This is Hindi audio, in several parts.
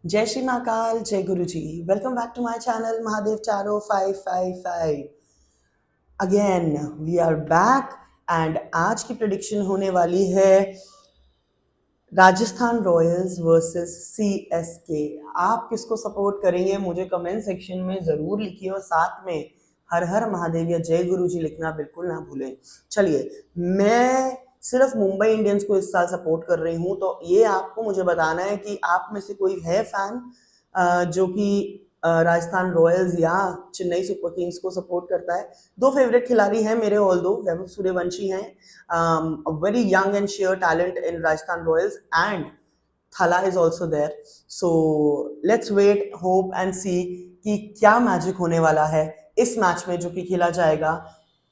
जय श्री महाकाल, जय गुरु जी। Welcome back to my channel Mahadev चारो 555। Again we are back and आज की प्रेडिक्शन होने वाली है राजस्थान रॉयल्स वर्सेस सीएसके। आप किसको सपोर्ट करेंगे मुझे कमेंट सेक्शन में ज़रूर लिखिए और साथ में हर हर महादेव या जय गुरु जी लिखना बिल्कुल ना भूलें। चलिए, मैं सिर्फ मुंबई इंडियंस को इस साल सपोर्ट कर रही हूँ, तो ये आपको मुझे बताना है कि आप में से कोई है फैन जो कि राजस्थान रॉयल्स या चेन्नई सुपर किंग्स को सपोर्ट करता है। दो फेवरेट खिलाड़ी हैं मेरे, ऑल दो वैभव सूर्यवंशी हैं, very young and rare talent in Rajasthan Royals, and Thala is also there. So let's wait, hope and see कि क्या मैजिक होने वाला है इस मैच में जो कि खेला जाएगा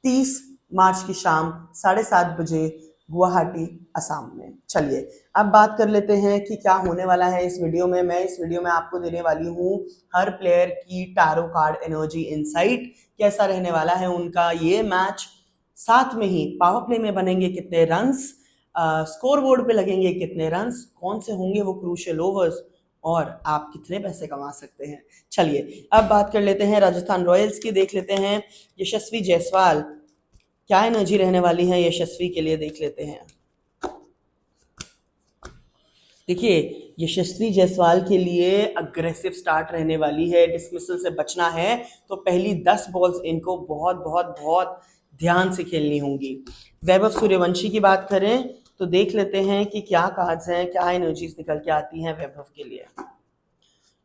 30 मार्च की शाम 7:30 बजे गुवाहाटी असम में। चलिए अब बात कर लेते हैं कि क्या होने वाला है इस वीडियो में। मैं इस वीडियो में आपको देने वाली हूँ हर प्लेयर की टैरो कार्ड एनर्जी इनसाइट, कैसा रहने वाला है उनका ये मैच, साथ में ही पावर प्ले में बनेंगे कितने रन्स, स्कोर बोर्ड पे लगेंगे कितने रन्स, कौन से होंगे वो क्रूशियल ओवर्स, और आप कितने पैसे कमा सकते हैं। चलिए अब बात कर लेते हैं राजस्थान रॉयल्स की। देख लेते हैं यशस्वी जायसवाल, क्या एनर्जी रहने वाली है यशस्वी के लिए, देख लेते हैं। देखिए, यशस्वी जायसवाल के लिए अग्रेसिव स्टार्ट रहने वाली है, डिसमिसल से बचना है तो पहली 10 बॉल्स इनको बहुत बहुत बहुत ध्यान से खेलनी होंगी। वैभव सूर्यवंशी की बात करें तो देख लेते हैं कि क्या कार्ड्स हैं, क्या एनर्जीज निकल के आती हैं वैभव के लिए।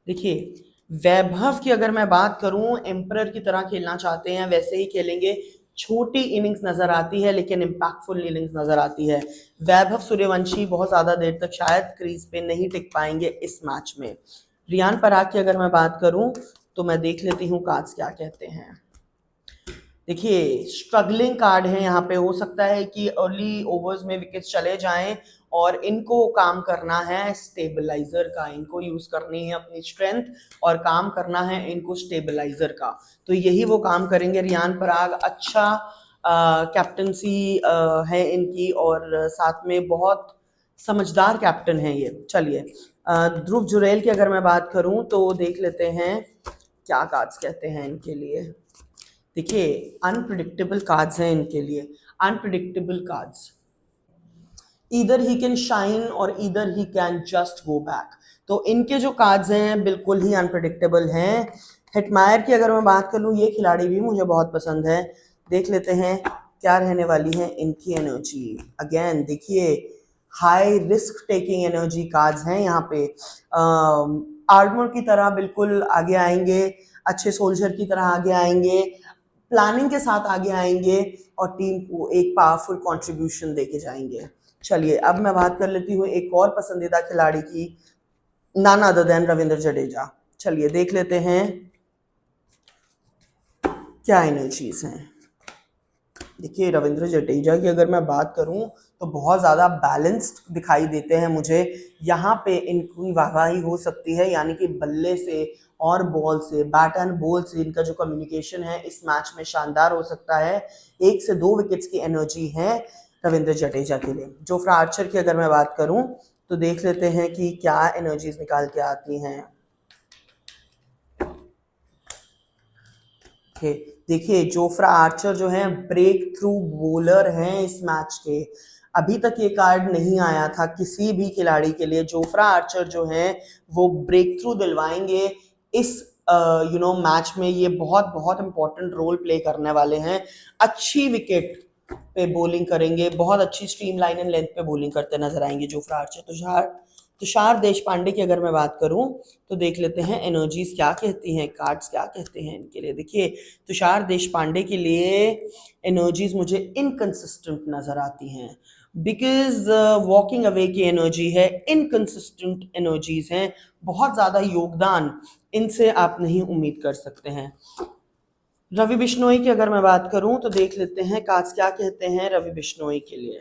देखिए, वैभव की अगर मैं बात करूं, एम्परर की तरह खेलना चाहते हैं वैसे ही खेलेंगे। छोटी इनिंग्स नजर आती है लेकिन इम्पैक्टफुल इनिंग्स नजर आती है। वैभव सूर्यवंशी बहुत ज्यादा देर तक शायद क्रीज पे नहीं टिक पाएंगे इस मैच में। रियान पराग की अगर मैं बात करूं तो मैं देख लेती हूँ कार्ड्स क्या कहते हैं। देखिए, स्ट्रगलिंग कार्ड है यहाँ पे, हो सकता है कि अर्ली ओवर्स में विकेट्स चले जाएं और इनको काम करना है स्टेबलाइजर का, इनको यूज करनी है अपनी स्ट्रेंथ और काम करना है इनको स्टेबलाइजर का, तो यही वो काम करेंगे। रियान पराग अच्छा कैप्टनसी है इनकी और साथ में बहुत समझदार कैप्टन है ये। चलिए, ध्रुव जुरैल की अगर मैं बात करूं तो देख लेते हैं क्या कार्ड्स कहते हैं इनके लिए। देखिए, अनप्रिडिक्टेबल कार्ड्स हैं इनके लिए, unpredictable cards, either he can shine और either he can just go back. तो इनके जो कार्ड्स हैं बिल्कुल ही अनप्रिडिक्टेबल हैं। हेटमायर की अगर मैं बात कर लूँ, ये खिलाड़ी भी मुझे बहुत पसंद है। देख लेते हैं क्या रहने वाली है इनकी एनर्जी। अगेन देखिए, high risk taking energy cards हैं यहाँ पे। आर्मर की तरह बिल्कुल आगे आएंगे, अच्छे सोल्जर की तरह आगे आएंगे, प्लानिंग के साथ आगे आएंगे और टीम को एक पावरफुल कंट्रीब्यूशन देके जाएंगे। चलिए अब मैं बात कर लेती हूँ एक और पसंदीदा खिलाड़ी की, none other than Ravindra Jadeja. चलिए देख लेते हैं क्या एनर्जीज हैं। देखिए, रविंद्र जडेजा की अगर मैं बात करूं तो बहुत ज़्यादा बैलेंस्ड दिखाई देते हैं मुझे। यहाँ पे इनकी वाहवाही हो सकती है, यानी कि बल्ले से और बॉल से, बैट एंड बॉल से इनका जो कम्युनिकेशन है इस मैच में शानदार हो सकता है। 1 से 2 विकेट्स की एनर्जी है रविंद्र जडेजा के लिए। जोफ्रा आर्चर की अगर मैं बात करूं तो देख लेते हैं कि क्या एनर्जीज निकाल के आती हैं। देखिए, जोफ्रा आर्चर जो है ब्रेक थ्रू बॉलर हैं इस मैच के। अभी तक ये कार्ड नहीं आया था किसी भी खिलाड़ी के लिए। जोफ्रा आर्चर जो हैं वो ब्रेक थ्रू दिलवाएंगे इस मैच में। ये बहुत बहुत इंपॉर्टेंट रोल प्ले करने वाले हैं। अच्छी विकेट पे बॉलिंग करेंगे, बहुत अच्छी स्ट्रीम लाइन एंड लेंथ पे बॉलिंग करते नजर आएंगे जोफ्रा आर्चर। तुषार देशपांडे की अगर मैं बात करूं तो देख लेते हैं एनर्जीज क्या कहती हैं, कार्ड्स क्या कहते हैं इनके लिए। देखिए, तुषार देशपांडे के लिए एनर्जीज मुझे इनकंसिस्टेंट नजर आती हैं, बिकॉज वॉकिंग अवे की एनर्जी है, इनकंसिस्टेंट एनर्जीज हैं, बहुत ज़्यादा योगदान इनसे आप नहीं उम्मीद कर सकते हैं। रवि बिश्नोई की अगर मैं बात करूं तो देख लेते हैं कार्ड्स क्या कहते हैं रवि बिश्नोई के लिए।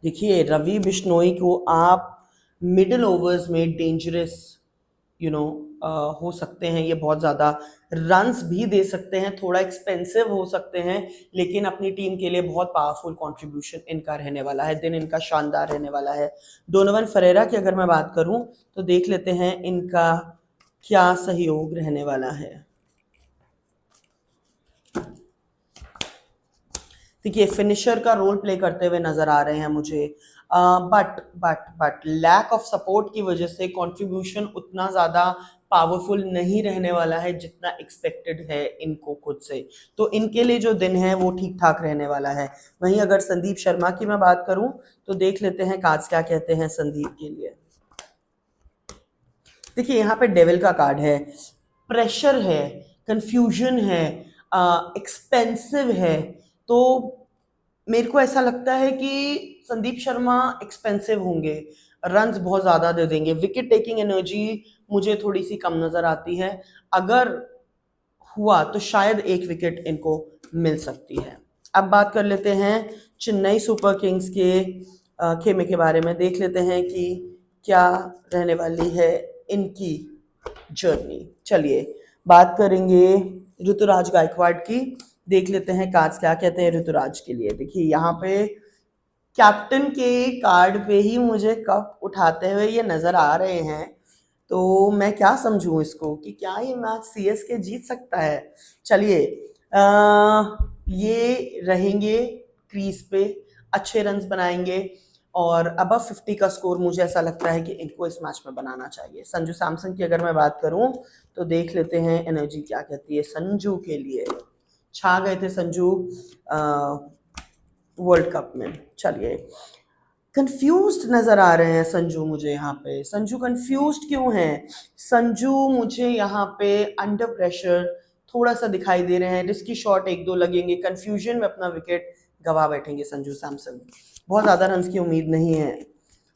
देखिए, रवि बिश्नोई को आप मिडिल ओवर्स में डेंजरस हो सकते हैं, ये बहुत ज़्यादा रन्स भी दे सकते हैं, थोड़ा एक्सपेंसिव हो सकते हैं, लेकिन अपनी टीम के लिए बहुत पावरफुल कंट्रीब्यूशन इनका रहने वाला है, दिन इनका शानदार रहने वाला है। डोनोवन फरेरा की अगर मैं बात करूं तो देख लेते हैं इनका क्या सहयोग रहने वाला है। देखिए फिनिशर का रोल प्ले करते हुए नजर आ रहे हैं मुझे, बट लैक ऑफ सपोर्ट की वजह से कंट्रीब्यूशन उतना ज़्यादा पावरफुल नहीं रहने वाला है जितना एक्सपेक्टेड है इनको खुद से। तो इनके लिए जो दिन है वो ठीक ठाक रहने वाला है। वहीं अगर संदीप शर्मा की मैं बात करूं तो देख लेते हैं कार्ड्स क्या कहते हैं संदीप के लिए। देखिए यहाँ पे डेविल का कार्ड है, प्रेशर है, कंफ्यूजन है, एक्सपेंसिव है। तो मेरे को ऐसा लगता है कि संदीप शर्मा एक्सपेंसिव होंगे, रन्स बहुत ज़्यादा दे देंगे, विकेट टेकिंग एनर्जी मुझे थोड़ी सी कम नज़र आती है। अगर हुआ तो शायद एक विकेट इनको मिल सकती है। अब बात कर लेते हैं चेन्नई सुपर किंग्स के खेमे के बारे में, देख लेते हैं कि क्या रहने वाली है इनकी जर्नी। चलिए बात करेंगे ऋतुराज गायकवाड़ की, देख लेते हैं कार्ड्स क्या कहते हैं ऋतुराज के लिए। देखिए यहाँ पे कैप्टन के कार्ड पे ही मुझे कप उठाते हुए ये नजर आ रहे हैं, तो मैं क्या समझूं इसको कि क्या ये मैच सीएसके जीत सकता है। चलिए ये रहेंगे क्रीज पे, अच्छे रन्स बनाएंगे और अबव 50 का स्कोर मुझे ऐसा लगता है कि इनको इस मैच में बनाना चाहिए। संजू सैमसन की अगर मैं बात करूं तो देख लेते हैं एनर्जी क्या कहती है संजू के लिए। छा गए थे संजू वर्ल्ड कप में। चलिए कंफ्यूज्ड नजर आ रहे हैं संजू मुझे यहाँ पे। संजू कंफ्यूज्ड क्यों हैं? संजू मुझे यहाँ पे अंडर प्रेशर थोड़ा सा दिखाई दे रहे हैं, रिस्की शॉट एक दो लगेंगे, कंफ्यूजन में अपना विकेट गवा बैठेंगे संजू सैमसन, बहुत ज़्यादा रन की उम्मीद नहीं है।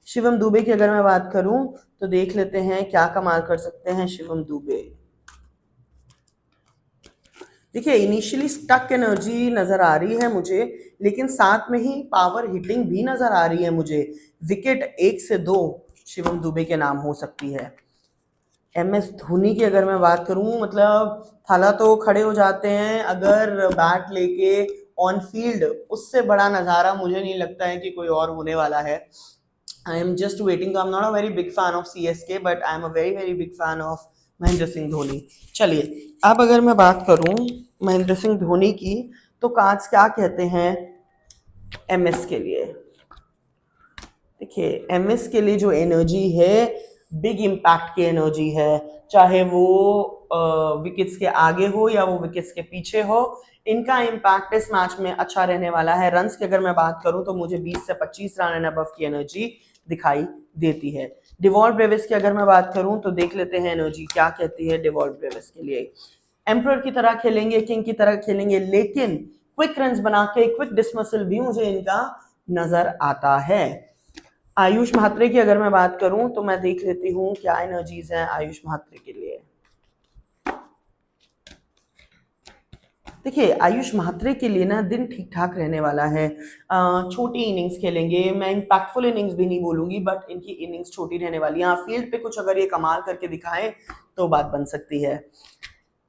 शिवम दुबे की अगर मैं बात करूं तो देख लेते हैं क्या कमाल कर सकते हैं शिवम दुबे। देखिए इनिशियली स्टक एनर्जी नजर आ रही है मुझे, लेकिन साथ में ही पावर हिटिंग भी नजर आ रही है मुझे। विकेट 1 से 2 शिवम दुबे के नाम हो सकती है। MS धोनी की अगर मैं बात करूं, मतलब थाला तो खड़े हो जाते हैं अगर बैट लेके ऑन फील्ड, उससे बड़ा नज़ारा मुझे नहीं लगता है कि कोई और होने वाला है। I am just waiting, I am not a very big fan of CSK but I am a very very big fan of Mahendra Singh Dhoni. चलिए अब अगर मैं बात करूं महेंद्र सिंह धोनी की तो कार्ड्स क्या कहते हैं MS के लिए। देखिए MS के लिए जो एनर्जी है बिग इम्पैक्ट की एनर्जी है, चाहे वो विकेट्स के आगे हो या वो विकेट्स के पीछे हो, इनका इम्पैक्ट इस मैच में अच्छा रहने वाला है। रन्स की अगर मैं बात करूं तो मुझे 20 से 25 रन एंड अबव की एनर्जी दिखाई देती है। डिवॉल्ट ब्रेविस की अगर मैं बात करूं तो देख लेते हैं एनर्जी क्या कहती है डिवॉल्ट ब्रेविस के लिए। एम्परर की तरह खेलेंगे, किंग की तरह खेलेंगे, लेकिन क्विक रन्स बना के क्विक डिसमिसल भी मुझे इनका नजर आता है। आयुष म्हात्रे की अगर मैं बात करूं तो मैं देख लेती हूं क्या एनर्जीज हैं आयुष म्हात्रे के लिए। देखिए आयुष म्हात्रे के लिए ना दिन ठीक ठाक रहने वाला है, छोटी इनिंग्स खेलेंगे, मैं इम्पैक्टफुल इनिंग्स भी नहीं बोलूंगी बट इनकी इनिंग्स छोटी रहने वाली है। हाँ फील्ड पे कुछ अगर ये कमाल करके दिखाएं तो बात बन सकती है।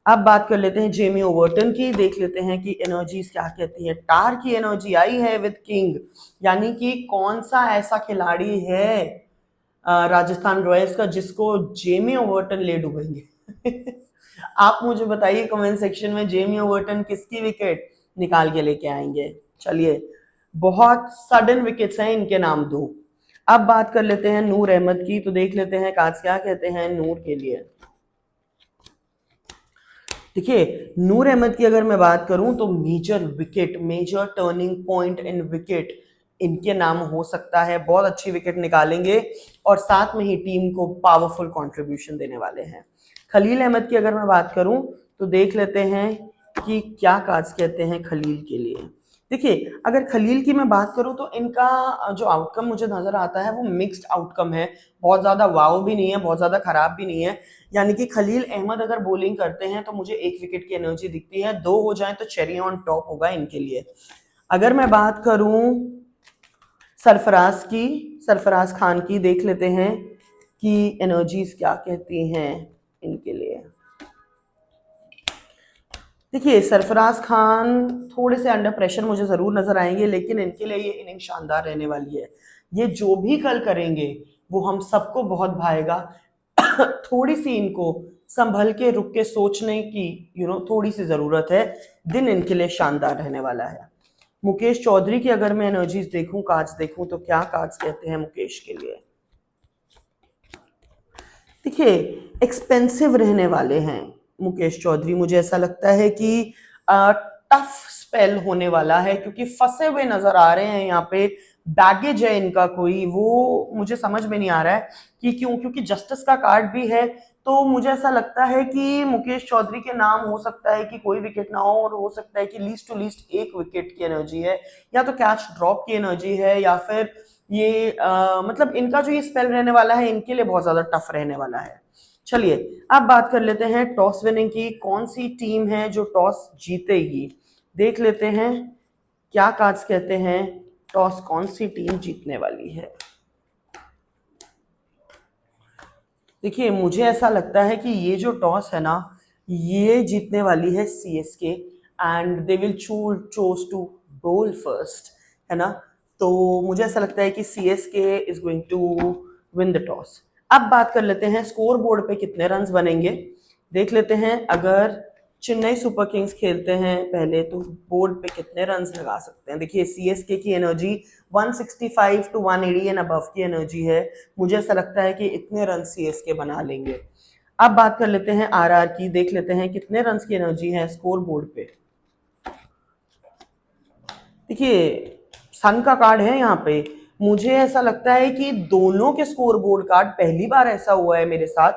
अब बात कर लेते हैं जेमी ओवर्टन की, देख लेते हैं कि एनर्जीज क्या कहती है। टार की एनर्जी आई है विद किंग, यानी कि कौन सा ऐसा खिलाड़ी है राजस्थान रॉयल्स का जिसको जेमी ओवर्टन ले डूबेंगे। आप मुझे बताइए कमेंट सेक्शन में जेमी ओवर्टन किसकी विकेट निकाल के लेके आएंगे। चलिए बहुत सडन विकेट्स हैं इनके नाम दो। अब बात कर लेते हैं नूर अहमद की, तो देख लेते हैं कार्ड्स क्या कहते हैं नूर के लिए। देखिए नूर अहमद की अगर मैं बात करूं तो major wicket, major turning point in wicket इनके नाम हो सकता है, बहुत अच्छी विकेट निकालेंगे और साथ में ही टीम को पावरफुल कंट्रीब्यूशन देने वाले हैं। खलील अहमद की अगर मैं बात करूं तो देख लेते हैं कि क्या कार्ड्स कहते हैं खलील के लिए। देखिए अगर खलील की मैं बात करूं तो इनका जो आउटकम मुझे नजर आता है वो मिक्स्ड आउटकम है, बहुत ज्यादा वाव भी नहीं है, बहुत ज्यादा खराब भी नहीं है। यानी कि खलील अहमद अगर बॉलिंग करते हैं तो मुझे 1 विकेट की एनर्जी दिखती है, 2 हो जाए तो चेरी ऑन टॉप होगा इनके लिए। अगर मैं बात करूं सरफराज खान की, देख लेते हैं कि एनर्जीज क्या कहती हैं इनके लिए। देखिए सरफराज खान थोड़े से अंडर प्रेशर मुझे ज़रूर नज़र आएंगे, लेकिन इनके लिए ये इनिंग शानदार रहने वाली है। ये जो भी कल करेंगे वो हम सबको बहुत भाएगा। थोड़ी सी इनको संभल के रुक के सोचने की थोड़ी सी ज़रूरत है। दिन इनके लिए शानदार रहने वाला है। मुकेश चौधरी की अगर मैं एनर्जीज देखूं, कार्ड्स देखूं, तो क्या कार्ड्स कहते हैं मुकेश के लिए। देखिए एक्सपेंसिव रहने वाले हैं मुकेश चौधरी। मुझे ऐसा लगता है कि टफ स्पेल होने वाला है, क्योंकि फंसे हुए नजर आ रहे हैं यहाँ पे। बैगेज है इनका कोई, वो मुझे समझ में नहीं आ रहा है कि क्यों, क्योंकि जस्टिस का कार्ड भी है। तो मुझे ऐसा लगता है कि मुकेश चौधरी के नाम हो सकता है कि कोई विकेट ना हो, और हो सकता है कि लीस्ट टू लीस्ट एक विकेट की एनर्जी है, या तो कैच ड्रॉप की एनर्जी है, या फिर ये मतलब इनका जो ये स्पेल रहने वाला है इनके लिए बहुत ज्यादा टफ रहने वाला है। चलिए अब बात कर लेते हैं टॉस विनिंग की। कौन सी टीम है जो टॉस जीतेगी, देख लेते हैं क्या कार्ड्स कहते हैं। टॉस कौन सी टीम जीतने वाली है। देखिए मुझे ऐसा लगता है कि ये जो टॉस है ना, ये जीतने वाली है CSK, and they will choose to bowl first, है ना। तो मुझे ऐसा लगता है कि CSK is going to win the toss. अब बात कर लेते हैं स्कोर बोर्ड पे कितने रन्स बनेंगे, देख लेते हैं। अगर चेन्नई सुपर किंग्स खेलते हैं पहले, तो बोर्ड पे कितने रन्स लगा सकते हैं। देखिए सीएसके की एनर्जी 165 टू 180 एंड अबव की एनर्जी है। मुझे ऐसा लगता है कि इतने रन सीएसके बना लेंगे। अब बात कर लेते हैं आरआर की, देख लेते हैं कितने रन की एनर्जी है स्कोर बोर्ड पे। देखिए सन का कार्ड है यहाँ पे। मुझे ऐसा लगता है कि दोनों के स्कोर बोर्ड कार्ड, पहली बार ऐसा हुआ है मेरे साथ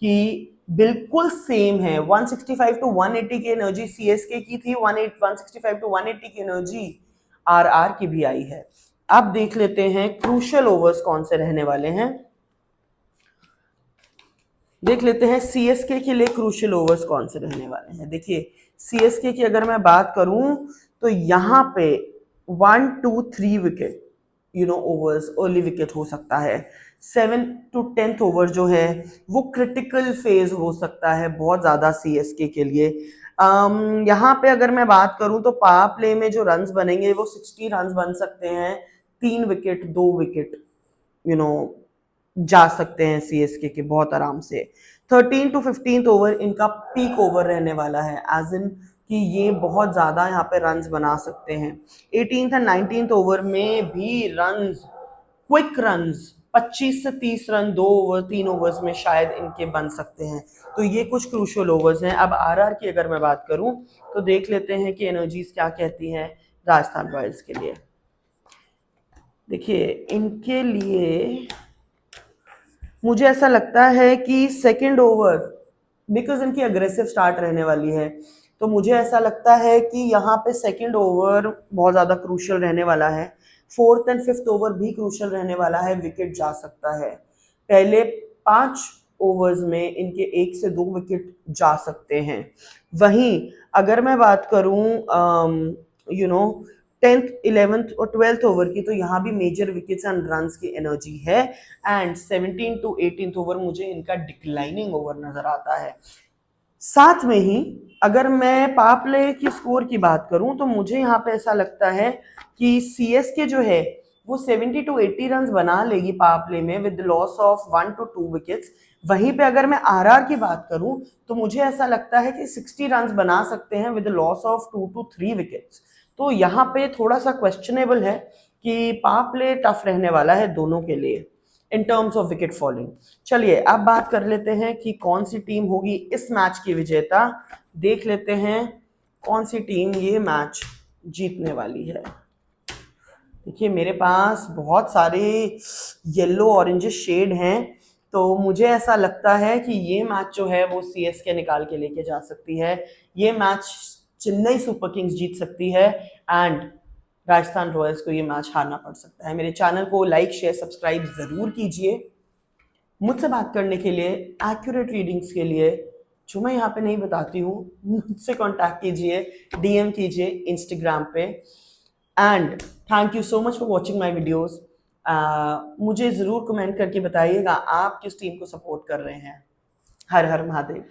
कि बिल्कुल सेम है। 165 टू 180 की एनर्जी सीएसके की थी, 165 टू 180 की एनर्जी आरआर की भी आई है। अब देख लेते हैं क्रूशियल ओवर्स कौन से रहने वाले हैं। देख लेते हैं सीएसके के लिए क्रूशियल ओवर्स कौन से रहने वाले हैं। देखिए सीएसके की अगर मैं बात करूं तो यहाँ पे 1 2 3 विकेट ओवर्स अर्ली विकेट हो सकता है। 7 to 10th ओवर जो है वो क्रिटिकल फेज हो सकता है बहुत ज्यादा सीएसके के लिए। यहाँ पे अगर मैं बात करूं तो पावर प्ले में जो रन्स बनेंगे वो 60 रन्स बन सकते हैं। 3 विकेट 2 विकेट जा सकते हैं सीएसके के बहुत आराम से। 13 to 15th ओवर इनका पीक ओवर रहने वाला है, एज इन कि ये बहुत ज्यादा यहाँ पे रन्स बना सकते हैं। 18th एंड 19th ओवर में भी रन्स, क्विक रन्स 25 से 30 रन 2 ओवर 3 ओवर्स में शायद इनके बन सकते हैं। तो ये कुछ क्रूशियल ओवर्स हैं। अब आरआर की अगर मैं बात करूं तो देख लेते हैं कि एनर्जीज क्या कहती हैं राजस्थान रॉयल्स के लिए। देखिए इनके लिए मुझे ऐसा लगता है कि सेकेंड ओवर, बिकॉज इनकी अग्रेसिव स्टार्ट रहने वाली है, तो मुझे ऐसा लगता है कि यहाँ पे सेकेंड ओवर बहुत ज़्यादा क्रूशियल रहने वाला है। 4th एंड 5th ओवर भी क्रूशियल रहने वाला है, विकेट जा सकता है। पहले 5 ओवर्स में इनके 1 से 2 विकेट जा सकते हैं। वहीं अगर मैं बात करूं 10th 11th और 12th ओवर की, तो यहाँ भी मेजर विकेट्स एंड रन्स की एनर्जी है। एंड 17 to 18th ओवर मुझे इनका डिक्लाइनिंग ओवर नजर आता है। साथ में ही अगर मैं पावर प्ले की स्कोर की बात करूं तो मुझे यहाँ पे ऐसा लगता है कि सीएसके जो है वो 70 to 80 रन बना लेगी पावर प्ले में with loss of 1 to 2 wickets. वहीं पे अगर मैं आरआर की बात करूं तो मुझे ऐसा लगता है कि 60 रन बना सकते हैं with loss of 2 to 3 wickets. तो यहाँ पे थोड़ा सा क्वेश्चनेबल है कि पावर प्ले टफ रहने वाला है दोनों के लिए in terms of wicket falling. चलिए अब बात कर लेते हैं कि कौन सी टीम होगी इस मैच की विजेता। देख लेते हैं कौन सी टीम ये मैच जीतने वाली है। देखिए मेरे पास बहुत सारे येलो ऑरेंज शेड हैं, तो मुझे ऐसा लगता है कि ये मैच जो है वो सीएसके निकाल के लेके जा सकती है। ये मैच चेन्नई सुपर किंग्स जीत सकती है, एंड राजस्थान रॉयल्स को ये मैच हारना पड़ सकता है। मेरे चैनल को लाइक शेयर सब्सक्राइब जरूर कीजिए। मुझसे बात करने के लिए, एक्यूरेट रीडिंग्स के लिए जो मैं यहाँ पे नहीं बताती हूँ, मुझसे कांटेक्ट कीजिए, डीएम कीजिए इंस्टाग्राम पे। And thank you so much for watching my videos, मुझे ज़रूर कमेंट करके बताइएगा आप किस टीम को सपोर्ट कर रहे हैं। हर हर महादेव।